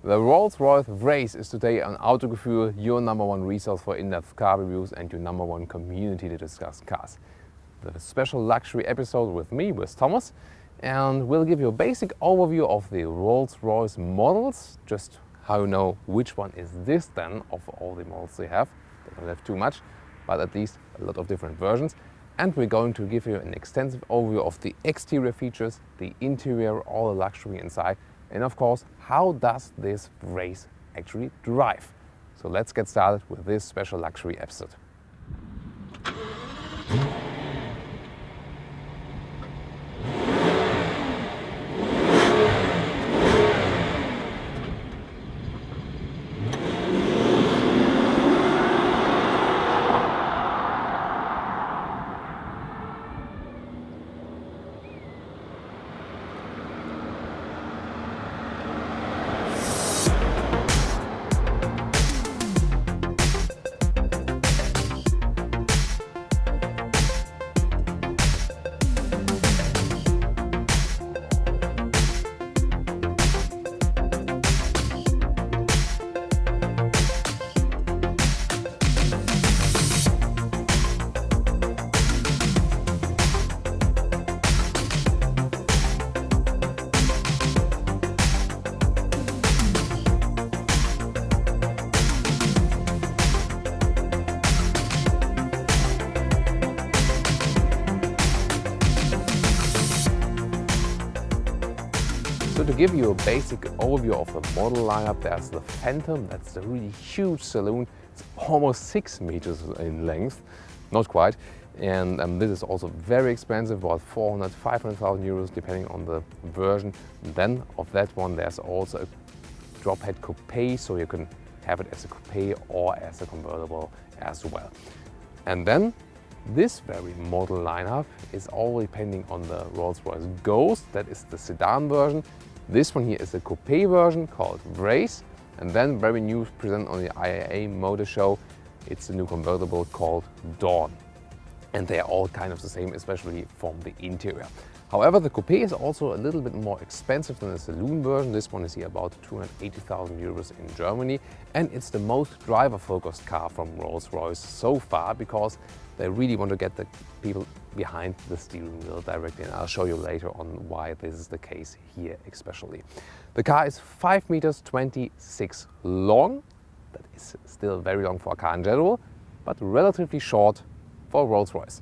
The Royce Wraith is today on Autogefühl, your #1 resource for in-depth car reviews and your #1 community to discuss cars. The special luxury episode with me, with Thomas, and we'll give you a basic overview of the Rolls-Royce models, just how you know which one is this then of all the models they have. They don't have too much, but at least a lot of different versions. And we're going to give you an extensive overview of the exterior features, the interior, all the luxury inside, and of course, how does this Wraith actually drive? So let's get started with this special luxury episode. So to give you a basic overview of the model lineup, there's the Phantom, that's the really huge saloon. It's almost 6 meters in length, not quite. And this is also very expensive, about 400,000 to 500,000 euros depending on the version. And then of that one, there's also a drop head coupe, so you can have it as a coupe or as a convertible as well. And then this very model lineup is all depending on the Rolls-Royce Ghost, that is the sedan version. This one here is the coupe version called Wraith, and then very new present on the IAA Motor Show, it's the new convertible called Dawn. And they are all kind of the same, especially from the interior. However, the coupe is also a little bit more expensive than the saloon version. This one is here about 280,000 euros in Germany, and it's the most driver-focused car from Rolls-Royce so far because they really want to get the people behind the steering wheel directly, and I'll show you later on why this is the case here especially. The car is 5 meters 26 long. That is still very long for a car in general, but relatively short for Rolls-Royce.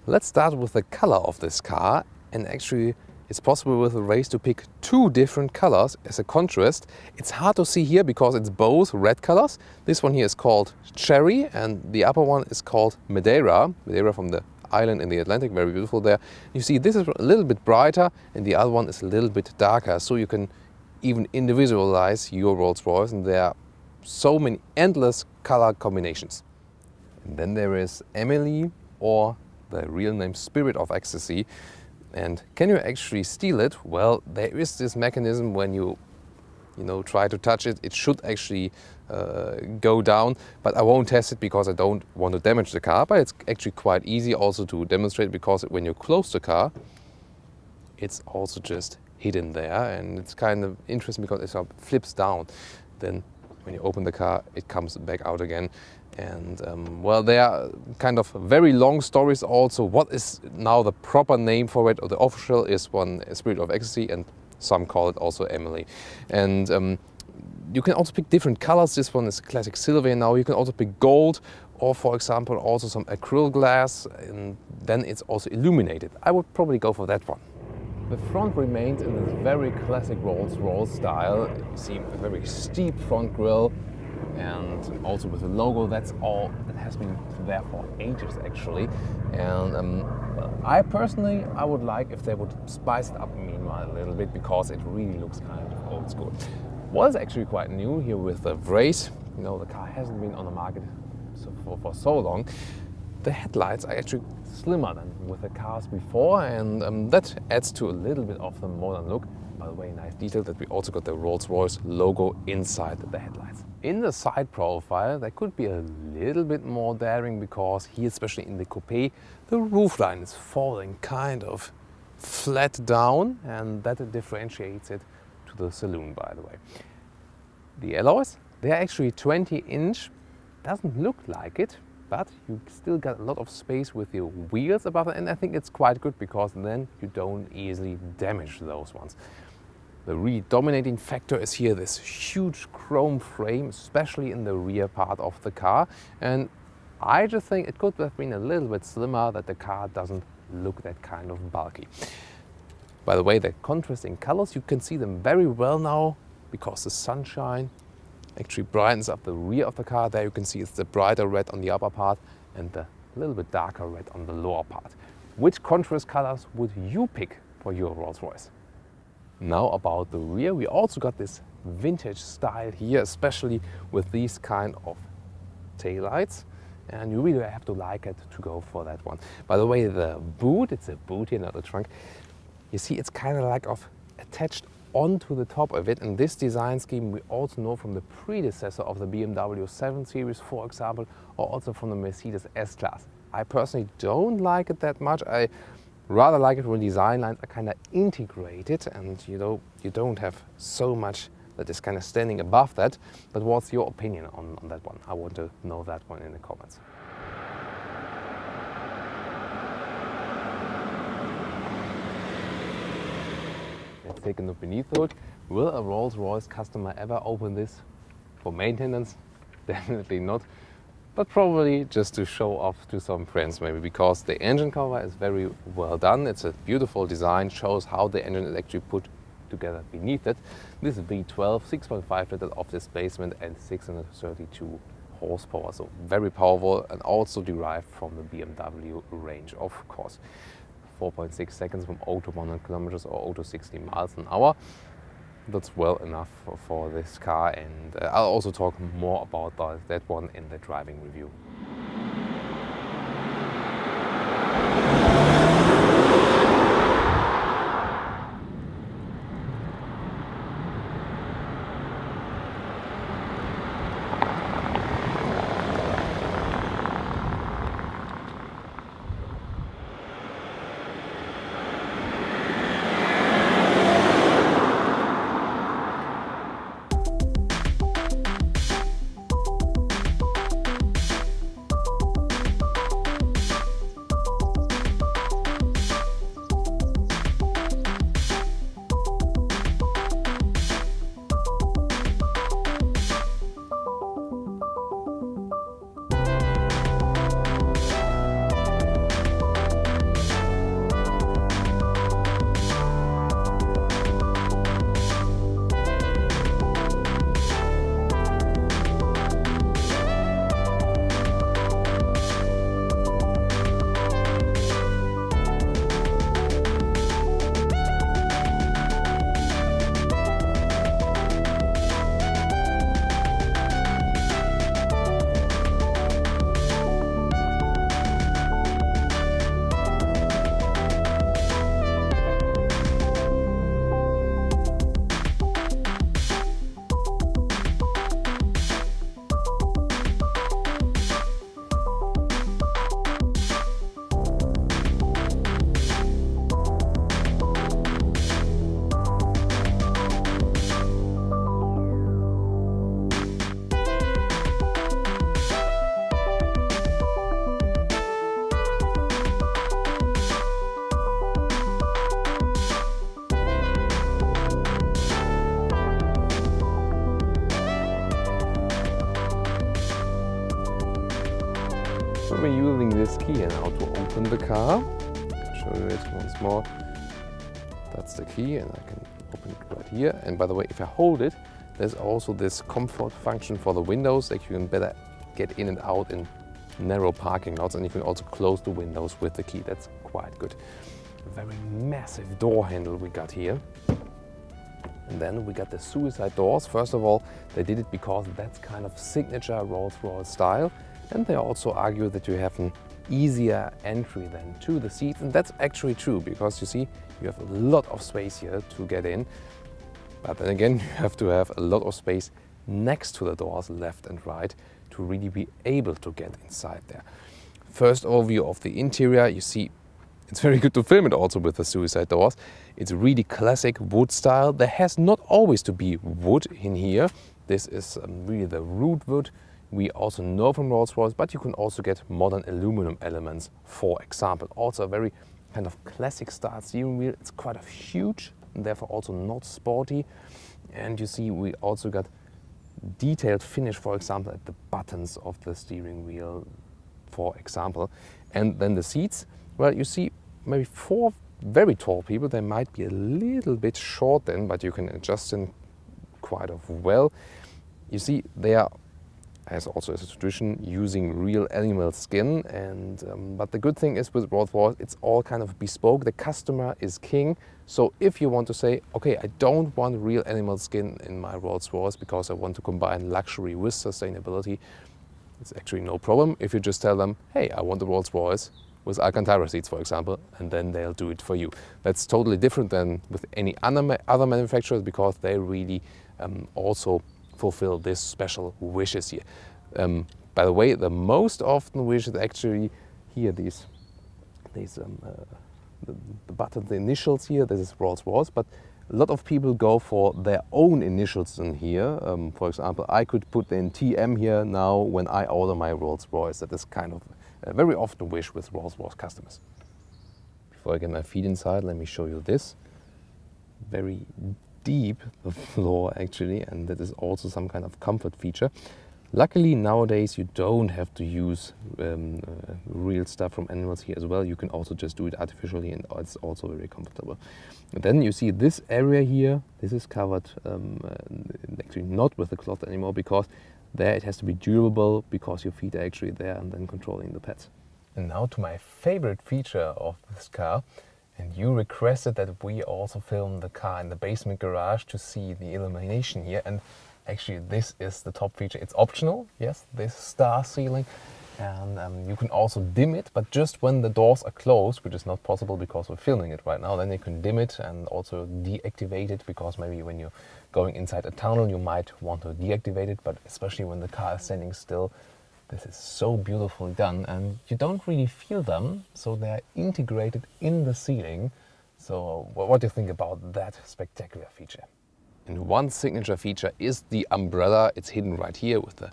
Let's start with the color of this car, and actually it's possible with the Wraith to pick 2 different colors as a contrast. It's hard to see here because it's both red colors. This one here is called Cherry and the upper one is called Madeira. Madeira from the island in the Atlantic, very beautiful there. You see this is a little bit brighter and the other one is a little bit darker, so you can even individualize your Rolls-Royce, and there are so many endless color combinations. And then there is Emily, or the real name Spirit of Ecstasy. And can you actually steal it? Well, there is this mechanism when you try to touch it, it should actually go down, but I won't test it because I don't want to damage the car. But it's actually quite easy also to demonstrate, because when you close the car, it's also just hidden there, and it's kind of interesting because it sort of flips down. Then when you open the car, it comes back out again. And well, there are kind of very long stories also. What is now the proper name for it, or the official is one Spirit of Ecstasy, and some call it also Emily. And you can also pick different colors. This one is classic silver now. You can also pick gold, or for example also some acrylic glass, and then it's also illuminated. I would probably go for that one. The front remains in this very classic Rolls-Royce style. You see a very steep front grille, and also with the logo. That's all that has been there for ages actually. And well, I would like if they would spice it up meanwhile a little bit, because it really looks kind of old school. Was actually quite new here with the Wraith. The car hasn't been on the market for so long. The headlights are actually slimmer than with the cars before, and that adds to a little bit of the modern look. By the way, nice detail that we also got the Rolls-Royce logo inside the headlights. In the side profile, they could be a little bit more daring, because here, especially in the coupe, the roofline is falling kind of flat down, and that differentiates it to the saloon, by the way. The alloys, they're actually 20-inch. Doesn't look like it, but you still got a lot of space with your wheels above it, and I think it's quite good because then you don't easily damage those ones. The really dominating factor is here this huge chrome frame, especially in the rear part of the car, and I just think it could have been a little bit slimmer, that the car doesn't look that kind of bulky. By the way, the contrasting colors, you can see them very well now because the sunshine actually brightens up the rear of the car. There you can see it's the brighter red on the upper part and the little bit darker red on the lower part. Which contrast colors would you pick for your Rolls-Royce? Now about the rear, we also got this vintage style here, especially with these kind of taillights. And you really have to like it to go for that one. By the way, the boot, it's a boot here, not a trunk. You see, it's kind of like attached onto the top of it. And this design scheme we also know from the predecessor of the BMW 7 Series, for example, or also from the Mercedes S-Class. I personally don't like it that much. I rather like it when design lines are kind of integrated and you don't have so much that is kind of standing above that. But what's your opinion on that one? I want to know that one in the comments. Let's take a look beneath the hood. Will a Rolls-Royce customer ever open this for maintenance? Definitely not. But probably just to show off to some friends maybe, because the engine cover is very well done. It's a beautiful design, shows how the engine is actually put together beneath it. This is V12, 6.5 liter of displacement and 632 horsepower. So very powerful and also derived from the BMW range, of course. 4.6 seconds from 0 to 100 kilometers or 0 to 60 miles an hour. That's well enough for this car, and I'll also talk more about that one in the driving review. We're using this key now to open the car. I can show you it once more. That's the key, and I can open it right here. And by the way, if I hold it, there's also this comfort function for the windows that you can better get in and out in narrow parking lots, and you can also close the windows with the key. That's quite good. A very massive door handle we got here. And then we got the suicide doors. First of all, they did it because that's kind of signature Rolls-Royce style. And they also argue that you have an easier entry then to the seats. And that's actually true, because you see, you have a lot of space here to get in. But then again, you have to have a lot of space next to the doors, left and right, to really be able to get inside there. First overview of the interior, you see, it's very good to film it also with the suicide doors. It's really classic wood style. There has not always to be wood in here. This is really the root wood we also know from Rolls-Royce, but you can also get modern aluminum elements, for example. Also a very kind of classic style steering wheel. It's quite huge and therefore also not sporty. And you see we also got detailed finish, for example, at the buttons of the steering wheel, for example. And then the seats, well, you see maybe 4 very tall people. They might be a little bit short then, but you can adjust them quite well. You see they are, as also as a tradition, using real animal skin, and but the good thing is with Rolls-Royce, it's all kind of bespoke. The customer is king. So if you want to say, okay, I don't want real animal skin in my Rolls-Royce because I want to combine luxury with sustainability, it's actually no problem if you just tell them, hey, I want a Rolls-Royce with Alcantara seats, for example, and then they'll do it for you. That's totally different than with any other manufacturers, because they really also fulfill this special wishes here. By the way, the most often wishes actually here, the button, the initials here, this is Rolls-Royce, but a lot of people go for their own initials in here. For example, I could put in TM here now when I order my Rolls-Royce. That is kind of a very often wish with Rolls-Royce customers. Before I get my feet inside, let me show you this. Very deep, the floor actually, and that is also some kind of comfort feature. Luckily nowadays you don't have to use real stuff from animals here as well. You can also just do it artificially, and it's also very comfortable. And then you see this area here, this is covered actually not with the cloth anymore, because there it has to be durable, because your feet are actually there and then controlling the pads. And now to my favorite feature of this car. And you requested that we also film the car in the basement garage to see the illumination here. And actually this is the top feature. It's optional, yes, this star ceiling. And you can also dim it, but just when the doors are closed, which is not possible because we're filming it right now, then you can dim it and also deactivate it, because maybe when you're going inside a tunnel you might want to deactivate it, but especially when the car is standing still, this is so beautifully done, and you don't really feel them, so they're integrated in the ceiling. So what do you think about that spectacular feature? And one signature feature is the umbrella. It's hidden right here with the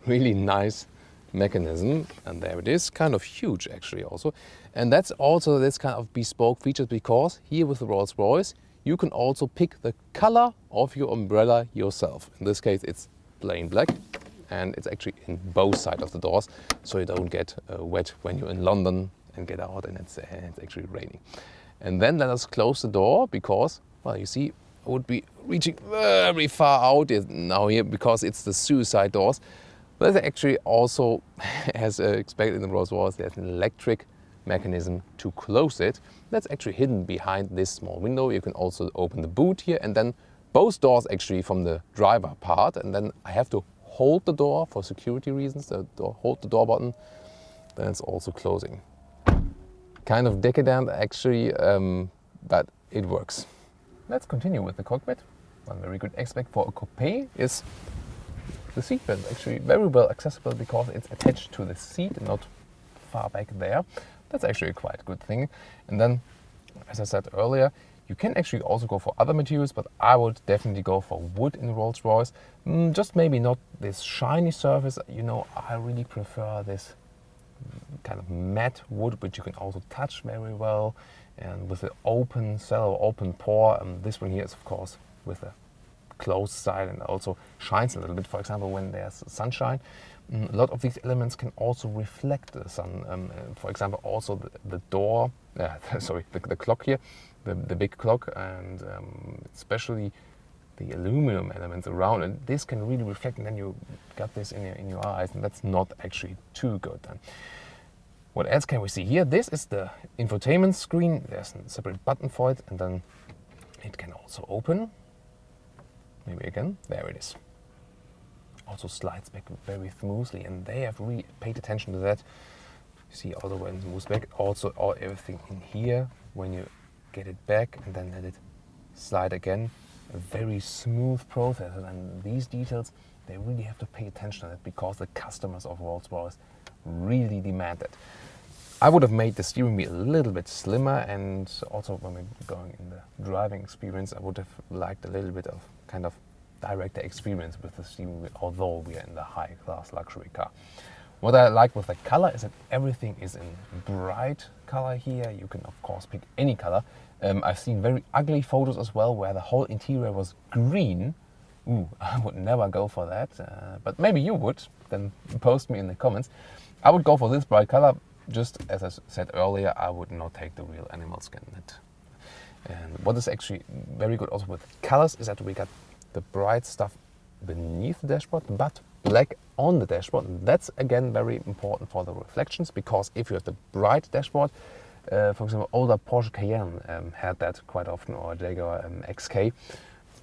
really nice mechanism, and there it is, kind of huge actually also. And that's also this kind of bespoke features, because here with the Rolls-Royce you can also pick the color of your umbrella yourself. In this case it's plain black, and it's actually in both sides of the doors, so you don't get wet when you're in London and get out and it's actually raining. And then let us close the door, because, well, you see, I would be reaching very far out now here, because it's the suicide doors. But actually also, as expected in the Rolls-Royce, there's an electric mechanism to close it. That's actually hidden behind this small window. You can also open the boot here, and then both doors actually from the driver part, and then I have to hold the door for security reasons, hold the door button, then it's also closing. Kind of decadent actually, but it works. Let's continue with the cockpit. One very good aspect for a coupe is the seat belt, actually very well accessible because it's attached to the seat and not far back there. That's actually a quite good thing. And then, as I said earlier, you can actually also go for other materials, but I would definitely go for wood in the Rolls-Royce. Just maybe not this shiny surface. You know, I really prefer this kind of matte wood, which you can also touch very well. And with the open cell, open pore, this one here is of course with a closed side and also shines a little bit. For example, when there's sunshine, a lot of these elements can also reflect the sun. For example, also the door, sorry, the clock here, the big clock, and especially the aluminum elements around it. This can really reflect, and then you got this in your eyes, and that's not actually too good then. What else can we see here? This is the infotainment screen. There's a separate button for it, and then it can also open. Maybe again, there it is. Also slides back very smoothly, and they have really paid attention to that. You see all the way it moves back. Also everything in here, when you get it back and then let it slide again, a very smooth process. And these details, they really have to pay attention to that, because the customers of Rolls-Royce really demand it. I would have made the steering wheel a little bit slimmer, and also when we're going in the driving experience, I would have liked a little bit of kind of direct experience with the steering wheel, although we are in the high-class luxury car. What I like with the color is that everything is in bright color here. You can of course pick any color. I've seen very ugly photos as well where the whole interior was green. Ooh, I would never go for that, but maybe you would, then post me in the comments. I would go for this bright color. Just as I said earlier, I would not take the real animal skin. And what is actually very good also with colors is that we got the bright stuff beneath the dashboard, but black on the dashboard. And that's again very important for the reflections, because if you have the bright dashboard, for example, older Porsche Cayenne had that quite often, or Jaguar XK.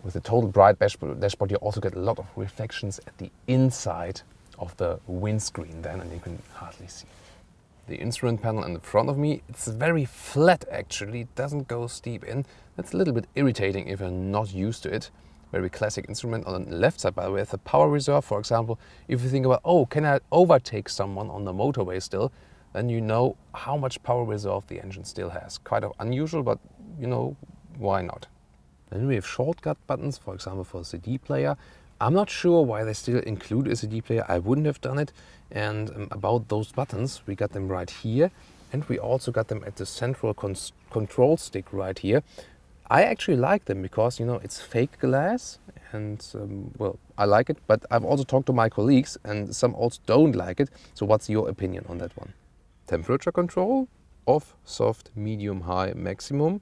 With the total bright dashboard, you also get a lot of reflections at the inside of the windscreen then, and you can hardly see. The instrument panel in the front of me, it's very flat actually, it doesn't go steep in. That's a little bit irritating if you're not used to it. Very classic instrument. On the left side, by the way, the power reserve, for example. If you think about, oh, can I overtake someone on the motorway still? Then you know how much power reserve the engine still has. Quite unusual, but you know, why not? Then we have shortcut buttons, for example, for a CD player. I'm not sure why they still include a CD player. I wouldn't have done it. And about those buttons, we got them right here. And we also got them at the central control stick right here. I actually like them because, you know, it's fake glass and, well, I like it. But I've also talked to my colleagues and some also don't like it. So what's your opinion on that one? Temperature control, off, soft, medium, high, maximum.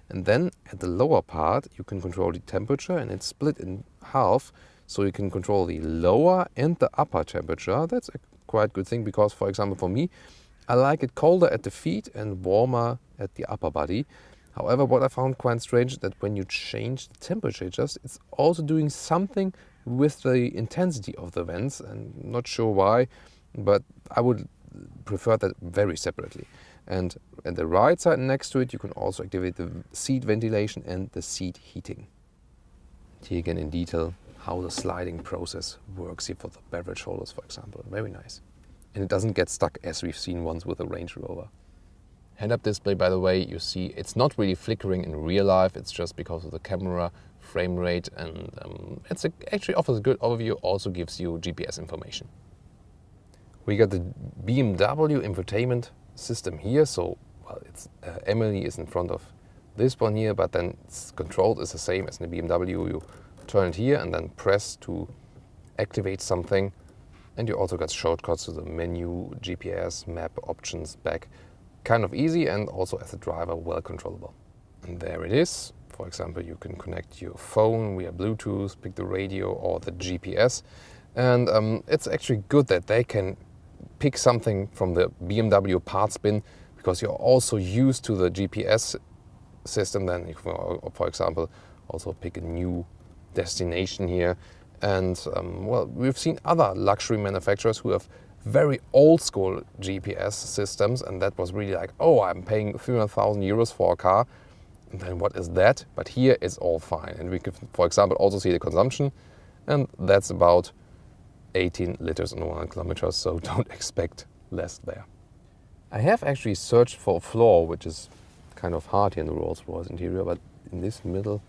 And then at the lower part, you can control the temperature, and it's split in half. So you can control the lower and the upper temperature. That's a quite good thing because, for example, for me, I like it colder at the feet and warmer at the upper body. However, what I found quite strange is that when you change the temperature just, it's also doing something with the intensity of the vents. And not sure why, but I would prefer that very separately. And at the right side next to it, you can also activate the seat ventilation and the seat heating. Here again in detail how the sliding process works here for the beverage holders, for example. Very nice. And it doesn't get stuck as we've seen once with the Range Rover. Head-up display, by the way, you see it's not really flickering in real life. It's just because of the camera frame rate, and actually offers a good overview, also gives you GPS information. We got the BMW infotainment system here. So, well, it's Emily is in front of this one here, but then it's controlled is the same as in the BMW. You turn it here and then press to activate something. And you also got shortcuts to the menu, GPS, map, options, back. Kind of easy, and also as a driver, well controllable. And there it is. For example, you can connect your phone via Bluetooth, pick the radio or the GPS. And it's actually good that they can pick something from the BMW parts bin, because you're also used to the GPS system. Then you can, for example, also pick a new destination here. And well, we've seen other luxury manufacturers who have very old school GPS systems, and that was really like, oh, I'm paying 300,000 euros for a car, and then what is that? But here it's all fine. And we can, for example, also see the consumption, and that's about 18 liters on 100 kilometers, so don't expect less there. I have actually searched for a flaw, which is kind of hard here in the Rolls-Royce interior, but in this middle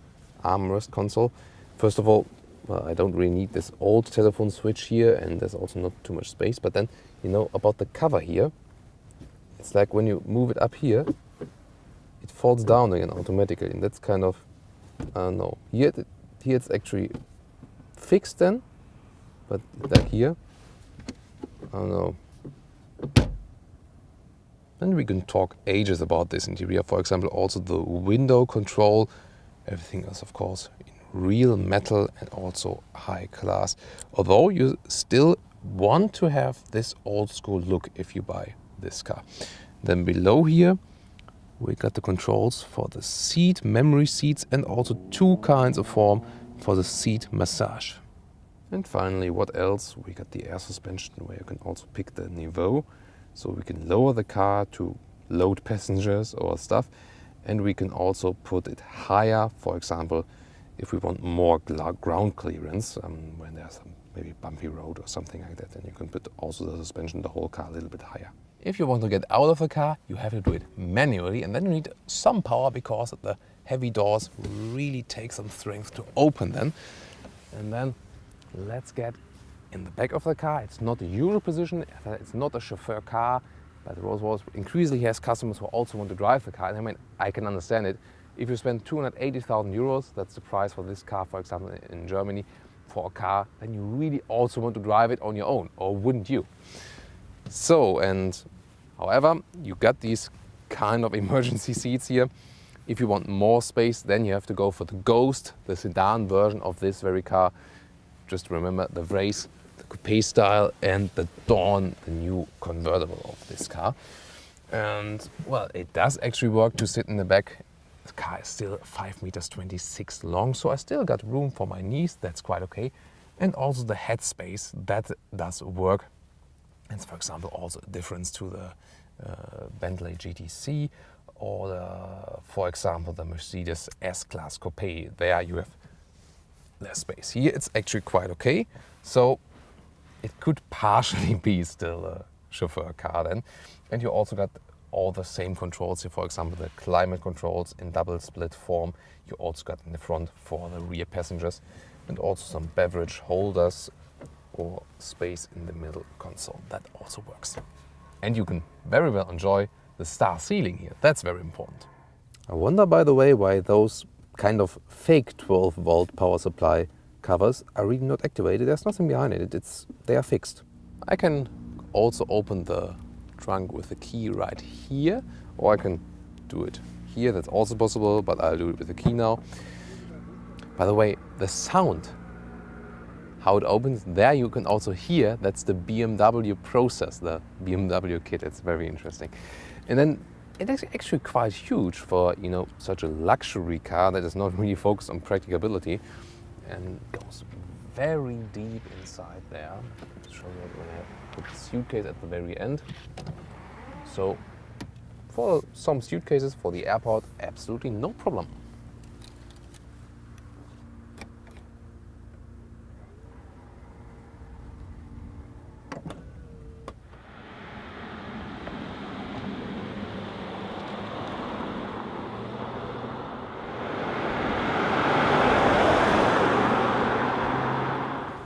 armrest console, first of all, well, I don't really need this old telephone switch here, and there's also not too much space. But then, you know, about the cover here, it's like when you move it up here, it falls down again automatically, and that's kind of, no. Here it's actually fixed then, but like here, I don't know. Then we can talk ages about this interior. For example, also the window control, everything else, of course, real metal and also high class, although you still want to have this old school look if you buy this car. Then below here we got the controls for the seat, memory seats, and also two kinds of form for the seat massage. And finally, what else? We got the air suspension where you can also pick the niveau, so we can lower the car to load passengers or stuff, and we can also put it higher, for example, if we want more ground clearance, when there's some maybe bumpy road or something like that, then you can put also the suspension, the whole car a little bit higher. If you want to get out of the car, you have to do it manually, and then you need some power because the heavy doors really take some strength to open them. And then let's get in the back of the car. It's not the usual position, it's not a chauffeur car, but Rolls-Royce increasingly has customers who also want to drive the car. And I mean, I can understand it. If you spend 280,000 euros, that's the price for this car, for example, in Germany, for a car, then you really also want to drive it on your own, or wouldn't you? So, and however, you got these kind of emergency seats here. If you want more space, then you have to go for the Ghost, the sedan version of this very car. Just remember the Wraith, the coupe style, and the Dawn, the new convertible of this car. And well, it does actually work to sit in the back. The car is still 5 meters 26 long, so I still got room for my knees, that's quite okay. And also the head space, that does work. It's, for example, also a difference to the Bentley GTC or, for example, the Mercedes S-Class Coupe. There you have less space. Here it's actually quite okay. So it could partially be still a chauffeur car then. And you also got all the same controls here, for example, the climate controls in double split form. You also got in the front for the rear passengers, and also some beverage holders or space in the middle console. That also works. And you can very well enjoy the star ceiling here. That's very important. I wonder, by the way, why those kind of fake 12-volt power supply covers are really not activated. There's nothing behind it. They are fixed. I can also open the trunk with the key right here, or I can do it here. That's also possible, but I'll do it with the key now. By the way, the sound, how it opens, there you can also hear, that's the BMW process, the BMW kit. It's very interesting. And then it's actually quite huge for, you know, such a luxury car that is not really focused on practicability, and goes very deep inside there. I'll show you when I put the suitcase at the very end. So for some suitcases for the airport, absolutely no problem.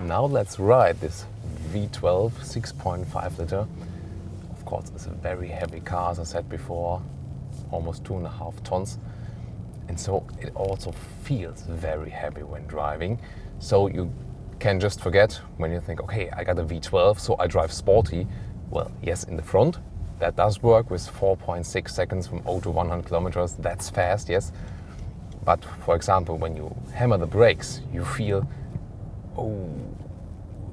Now let's ride this V12 6.5 liter. Of course, it's a very heavy car, as I said before, almost 2.5 tons. And so it also feels very heavy when driving. So you can just forget when you think, okay, I got a V12, so I drive sporty. Well, yes, in the front, that does work with 4.6 seconds from 0 to 100 kilometers. That's fast, yes. But for example, when you hammer the brakes, you feel, oh,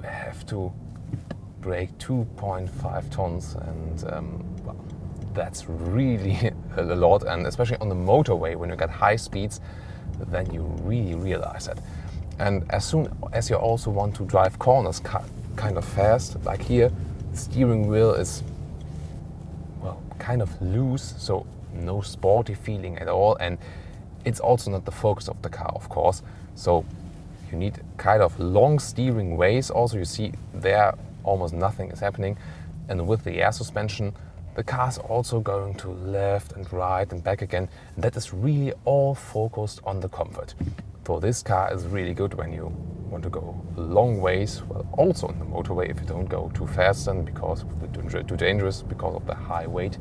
I have to brake 2.5 tons, and well, that's really a lot. And especially on the motorway, when you get high speeds, then you really realize it. And as soon as you also want to drive corners kind of fast, like here, the steering wheel is, well, kind of loose, so no sporty feeling at all. And it's also not the focus of the car, of course. So you need kind of long steering ways. Also, you see there almost nothing is happening. And with the air suspension, the car's also going to left and right and back again. And that is really all focused on the comfort. So this car is really good when you want to go long ways, well, also on the motorway if you don't go too fast and because too dangerous because of the high weight.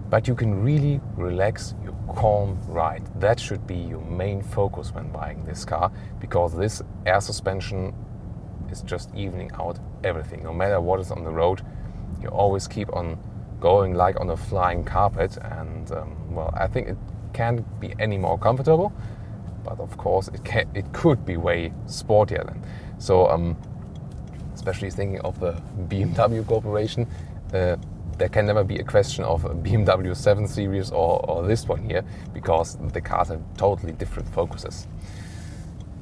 But you can really relax your calm ride. That should be your main focus when buying this car, because this air suspension is just evening out everything. No matter what is on the road, you always keep on going like on a flying carpet. And well, I think it can't be any more comfortable, but of course it could be way sportier then. So especially thinking of the BMW Corporation, there can never be a question of a BMW 7 Series or this one here, because the cars have totally different focuses.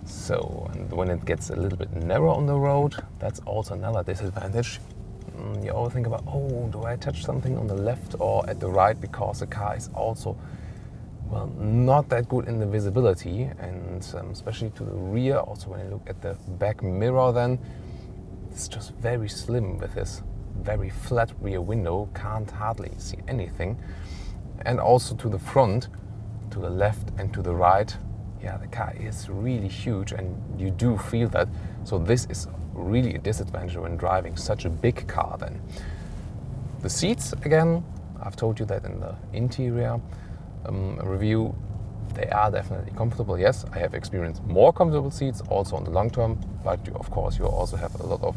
So, and when it gets a little bit narrow on the road, that's also another disadvantage. You always think about, oh, do I touch something on the left or at the right, because the car is also, well, not that good in the visibility, and especially to the rear. Also when you look at the back mirror, then it's just very slim with this very flat rear window, can't hardly see anything. And also to the front, to the left and to the right, yeah, the car is really huge and you do feel that. So this is really a disadvantage when driving such a big car then. The seats, again, I've told you that in the interior review, they are definitely comfortable. Yes, I have experienced more comfortable seats also on the long term, but of course you also have a lot of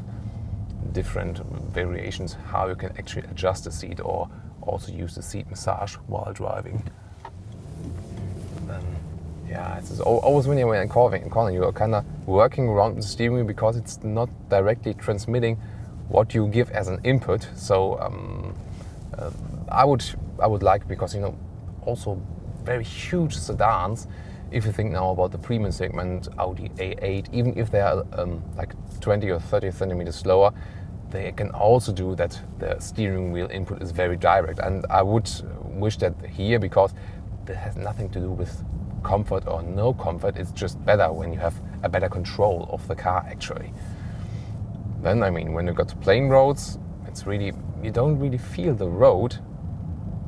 different variations how you can actually adjust the seat or also use the seat massage while driving. Then, yeah, it's always when you're in corner, you're kind of working around the steering wheel because it's not directly transmitting what you give as an input. So I would like, because also very huge sedans, if you think now about the premium segment, Audi A8, even if they are like 20 or 30 centimeters slower, they can also do that. The steering wheel input is very direct, and I would wish that here, because that has nothing to do with comfort or no comfort. It's just better when you have a better control of the car actually. Then, I mean, when you got to plain roads, it's really, you don't really feel the road.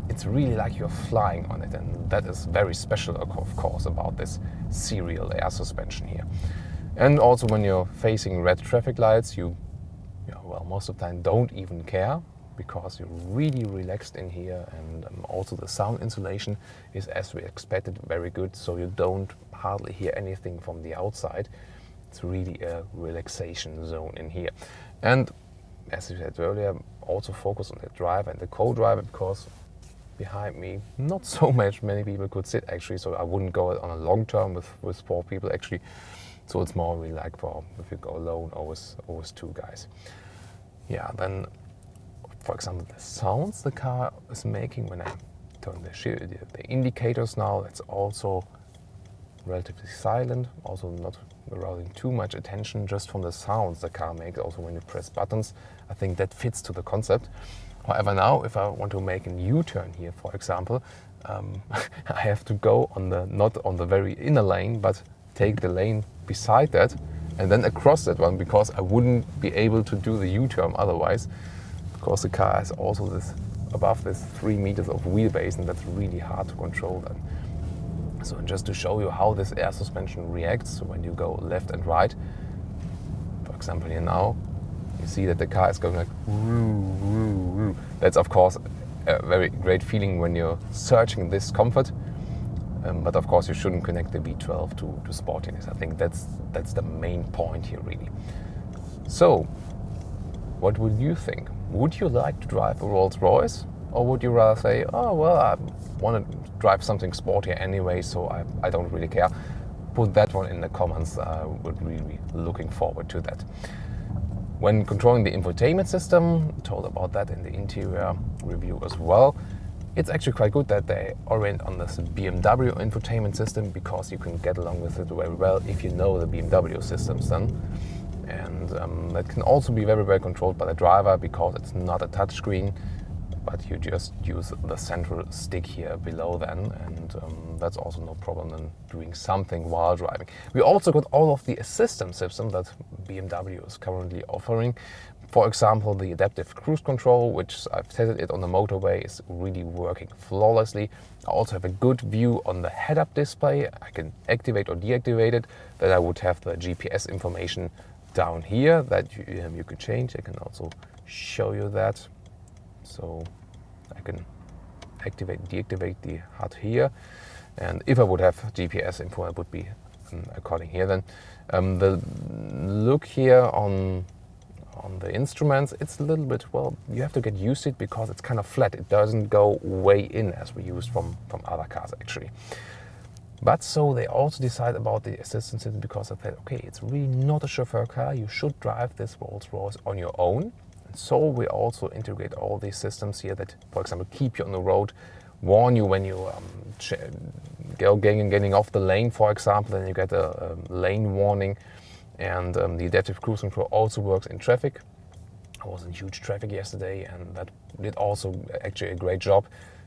It's really like you're flying on it, and that is very special, of course, about this serial air suspension here. And also when you're facing red traffic lights, you well, most of the time don't even care, because you're really relaxed in here, and also the sound insulation is, as we expected, very good, so you don't hardly hear anything from the outside. It's really a relaxation zone in here. And as I said earlier, also focus on the driver and the co-driver, because behind me not so many people could sit actually, so I wouldn't go on a long term with 4 people actually. So it's more really like for if you go alone or with 2 guys. Yeah, then for example the sounds the car is making when I turn the indicators now, it's also relatively silent, also not arousing too much attention, just from the sounds the car makes also when you press buttons. I think that fits to the concept. However, now if I want to make a U-turn here, for example, I have to go on not on the very inner lane, but take the lane beside that and then across that one, because I wouldn't be able to do the U-turn otherwise, because the car has also this above this 3 meters of wheelbase, and that's really hard to control that. So just to show you how this air suspension reacts when you go left and right, for example here now, you see that the car is going like woo, woo, woo. That's of course a very great feeling when you're searching this comfort, but of course you shouldn't connect the V12 to sportiness. I think that's the main point here really. So what would you think? Would you like to drive a Rolls-Royce, or would you rather say, oh well, I want to drive something sportier anyway, so I don't really care? Put that one in the comments. I would really be looking forward to that. When controlling the infotainment system, told about that in the interior review as well. It's actually quite good that they orient on this BMW infotainment system, because you can get along with it very well if you know the BMW systems then. And that can also be very well controlled by the driver, because it's not a touchscreen, but you just use the central stick here below then, and that's also no problem in doing something while driving. We also got all of the assistance system that BMW is currently offering. For example, the adaptive cruise control, which I've tested it on the motorway, is really working flawlessly. I also have a good view on the head-up display. I can activate or deactivate it. Then I would have the GPS information down here that you could change. I can also show you that. So I can activate, deactivate the HUD here, and if I would have GPS info, it would be according here then. The look here on the instruments, it's a little bit, well, you have to get used to it, because it's kind of flat. It doesn't go way in as we used from other cars actually. But so they also decide about the assistance system, because I thought, okay, it's really not a chauffeur car. You should drive this Rolls-Royce on your own. So we also integrate all these systems here that, for example, keep you on the road, warn you when you getting off the lane, for example, then you get a lane warning. And the adaptive cruise control also works in traffic. I was in huge traffic yesterday, and that did also actually a great job,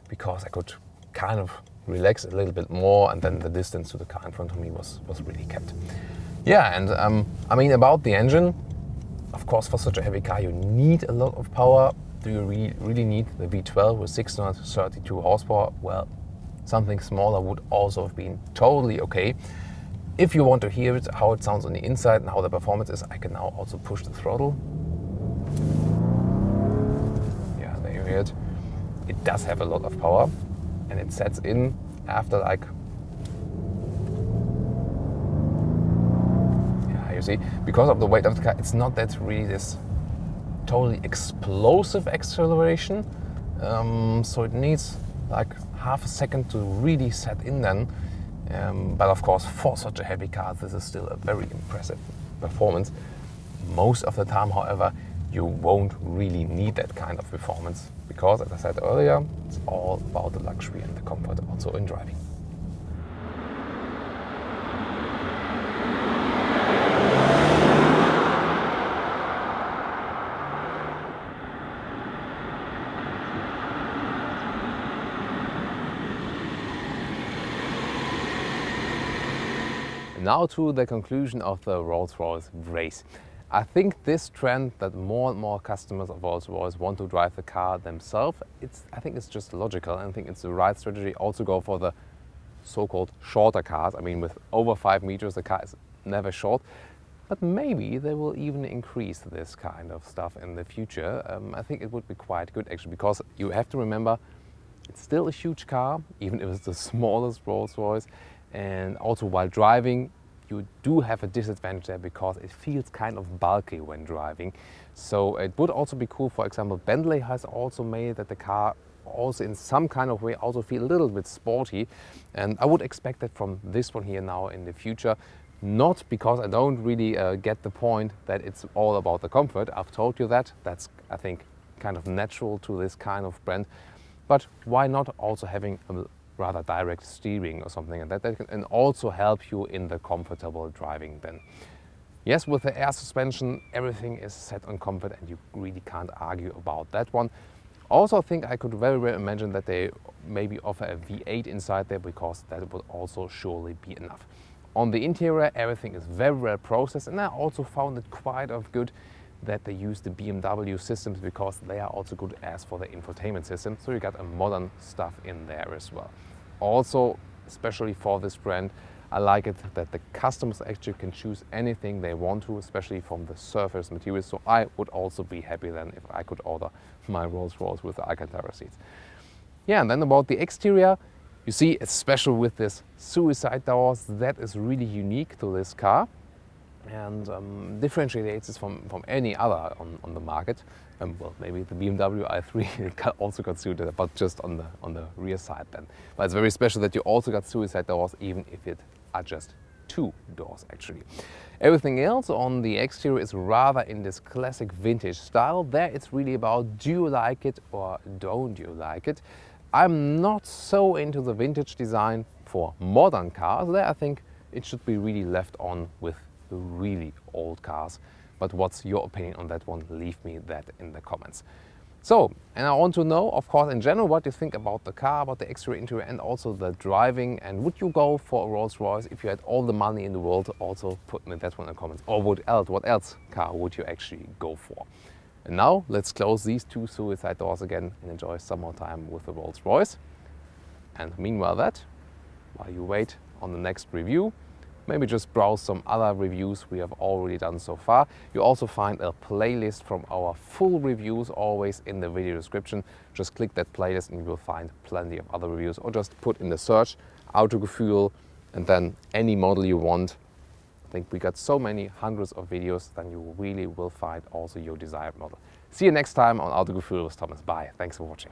because I could kind of relax a little bit more, and then the distance to the car in front of me was really kept. Yeah, and I mean, about the engine, of course, for such a heavy car, you need a lot of power. Do you really need the V12 with 632 horsepower? Well, something smaller would also have been totally okay. If you want to hear it, how it sounds on the inside and how the performance is, I can now also push the throttle. Yeah, there you hear it. It does have a lot of power, and it sets in after like, yeah, you see, because of the weight of the car, it's not that really this totally explosive acceleration. So it needs like half a second to really set in then. But of course, for such a heavy car, this is still a very impressive performance. Most of the time, however, you won't really need that kind of performance because, as I said earlier, it's all about the luxury and the comfort also in driving. Now to the conclusion of the Rolls-Royce Wraith. I think this trend that more and more customers of Rolls-Royce want to drive the car themselves, I think it's just logical, and I think it's the right strategy also go for the so-called shorter cars. I mean, with over 5 meters, the car is never short, but maybe they will even increase this kind of stuff in the future. I think it would be quite good actually, because you have to remember, it's still a huge car, even if it's the smallest Rolls-Royce. And also while driving, you do have a disadvantage there because it feels kind of bulky when driving. So it would also be cool, for example, Bentley has also made that the car also in some kind of way also feel a little bit sporty. And I would expect that from this one here now in the future. Not because I don't really get the point that it's all about the comfort. I've told you that. That's, I think, kind of natural to this kind of brand. But why not also having a rather direct steering or something like that can also help you in the comfortable driving then. Yes, with the air suspension, everything is set on comfort and you really can't argue about that one. Also, I think I could very well imagine that they maybe offer a V8 inside there, because that would also surely be enough. On the interior, everything is very well processed, and I also found it quite good that they use the BMW systems, because they are also good as for the infotainment system. So you got a modern stuff in there as well. Also, especially for this brand, I like it that the customers actually can choose anything they want to, especially from the surface materials. So I would also be happy then if I could order my Rolls-Royce with the Alcantara seats. Yeah, and then about the exterior, you see, especially with this suicide doors, that is really unique to this car, and differentiates it from any other on the market. Well, maybe the BMW i3 also got suicide, but just on the rear side then. But it's very special that you also got suicide doors, even if it are just 2 doors actually. Everything else on the exterior is rather in this classic vintage style. There it's really about, do you like it or don't you like it? I'm not so into the vintage design for modern cars. There I think it should be really left on with the really old cars. But what's your opinion on that one? Leave me that in the comments. So, and I want to know, of course, in general, what you think about the car, about the exterior, interior, and also the driving. And would you go for a Rolls-Royce if you had all the money in the world? Also put me that one in the comments. Or what else car would you actually go for? And now let's close these 2 suicide doors again and enjoy some more time with the Rolls-Royce. And meanwhile while you wait on the next review, maybe just browse some other reviews we have already done so far. You also find a playlist from our full reviews always in the video description. Just click that playlist and you will find plenty of other reviews, or just put in the search Autogefühl and then any model you want. I think we got so many hundreds of videos, then you really will find also your desired model. See you next time on Autogefühl with Thomas. Bye. Thanks for watching.